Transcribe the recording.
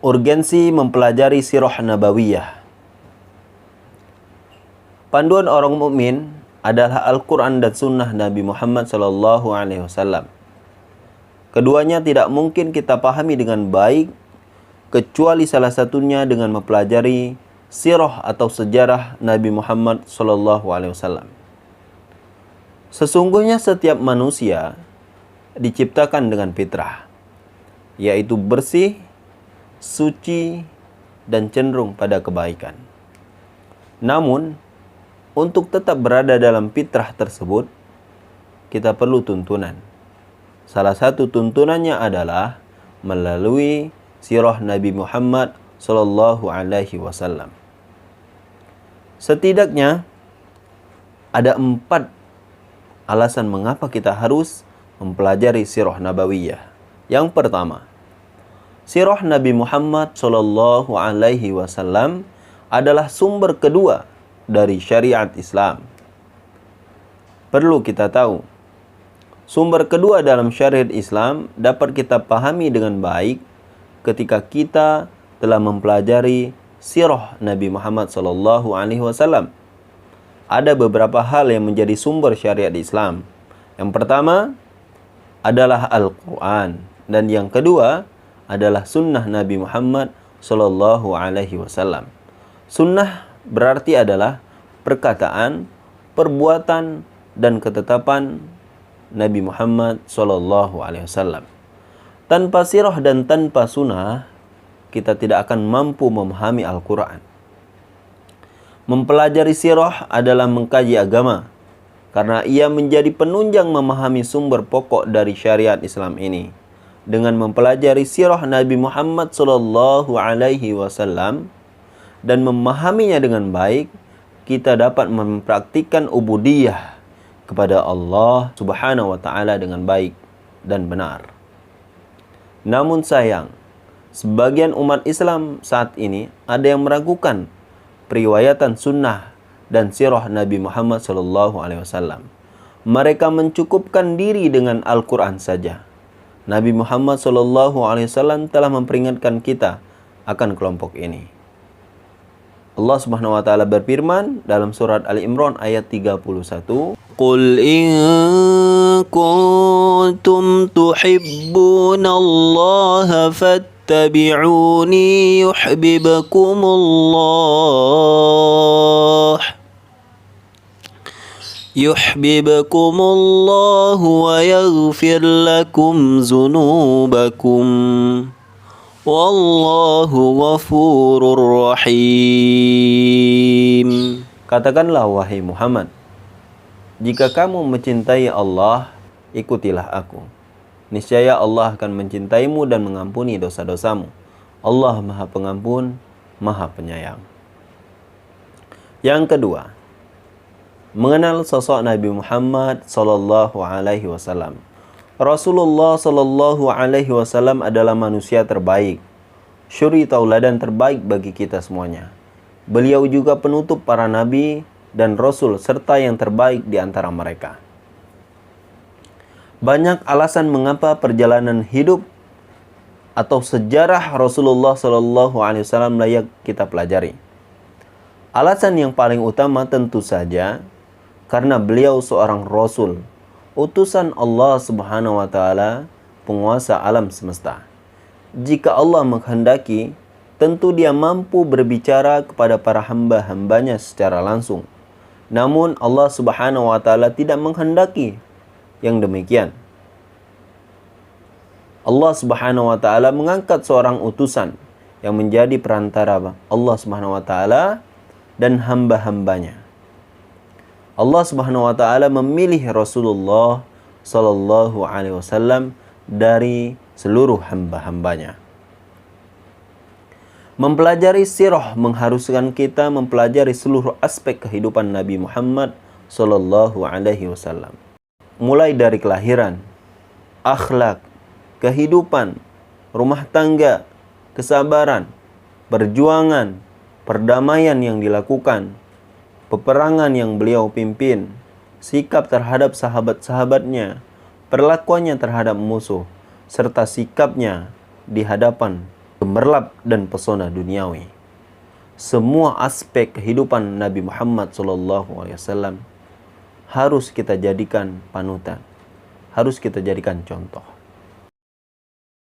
Urgensi mempelajari sirah nabawiyah. Panduan orang mukmin adalah Al-Quran dan Sunnah Nabi Muhammad SAW. Keduanya tidak mungkin kita pahami dengan baik kecuali salah satunya dengan mempelajari sirah atau sejarah Nabi Muhammad SAW. Sesungguhnya setiap manusia diciptakan dengan fitrah, yaitu bersih, suci, dan cenderung pada kebaikan. Namun, untuk tetap berada dalam fitrah tersebut, kita perlu tuntunan. Salah satu tuntunannya adalah melalui sirah Nabi Muhammad SAW. Setidaknya ada 4 alasan mengapa kita harus mempelajari sirah nabawiyah. Yang pertama, sirah Nabi Muhammad SAW adalah sumber kedua dari syariat Islam. Perlu kita tahu, sumber kedua dalam syariat Islam dapat kita pahami dengan baik ketika kita telah mempelajari sirah Nabi Muhammad SAW. Ada beberapa hal yang menjadi sumber syariat Islam. Yang pertama adalah Al-Quran, dan yang kedua adalah sunnah Nabi Muhammad SAW. Sunnah berarti adalah perkataan, perbuatan, dan ketetapan Nabi Muhammad SAW. Tanpa sirah dan tanpa sunnah, kita tidak akan mampu memahami Al-Quran. Mempelajari sirah adalah mengkaji agama, karena ia menjadi penunjang memahami sumber pokok dari syariat Islam ini. Dengan mempelajari sirah Nabi Muhammad SAW dan memahaminya dengan baik, kita dapat mempraktikkan ubudiyah kepada Allah Subhanahu wa Ta'ala dengan baik dan benar. Namun sayang, sebagian umat Islam saat ini ada yang meragukan periwayatan sunnah dan sirah Nabi Muhammad SAW. Mereka mencukupkan diri dengan Al-Quran saja. Nabi Muhammad SAW telah memperingatkan kita akan kelompok ini. Allah Subhanahu wa Ta'ala berfirman dalam surat Ali Imran ayat 31, "Qul in kuntum tuhibbunallaha fattabi'uni yuhibbukumullah wa yaghfir lakum dzunubakum. Wallahu ghafurur rahim." Katakanlah wahai Muhammad, jika kamu mencintai Allah, ikutilah aku. Niscaya Allah akan mencintaimu dan mengampuni dosa-dosamu. Allah Maha Pengampun, Maha Penyayang. Yang kedua, mengenal sosok Nabi Muhammad SAW. Rasulullah SAW adalah manusia terbaik, syuri tauladan terbaik bagi kita semuanya. Beliau juga penutup para nabi dan rasul serta yang terbaik di antara mereka. Banyak alasan mengapa perjalanan hidup atau sejarah Rasulullah SAW layak kita pelajari. Alasan yang paling utama tentu saja karena beliau seorang rasul, utusan Allah Subhanahu wa Ta'ala, penguasa alam semesta. Jika Allah menghendaki, tentu Dia mampu berbicara kepada para hamba-hambanya secara langsung. Namun Allah Subhanahu wa Ta'ala tidak menghendaki yang demikian. Allah Subhanahu wa Ta'ala mengangkat seorang utusan yang menjadi perantara Allah Subhanahu wa Ta'ala dan hamba-hambanya. Allah Subhanahu wa Ta'ala memilih Rasulullah sallallahu alaihi wasallam dari seluruh hamba-hambanya. Mempelajari sirah mengharuskan kita mempelajari seluruh aspek kehidupan Nabi Muhammad sallallahu alaihi wasallam. Mulai dari kelahiran, akhlak, kehidupan, rumah tangga, kesabaran, perjuangan, perdamaian yang dilakukan, peperangan yang beliau pimpin, sikap terhadap sahabat-sahabatnya, perlakuannya terhadap musuh, serta sikapnya di hadapan gemerlap dan pesona duniawi. Semua aspek kehidupan Nabi Muhammad SAW harus kita jadikan panutan, harus kita jadikan contoh.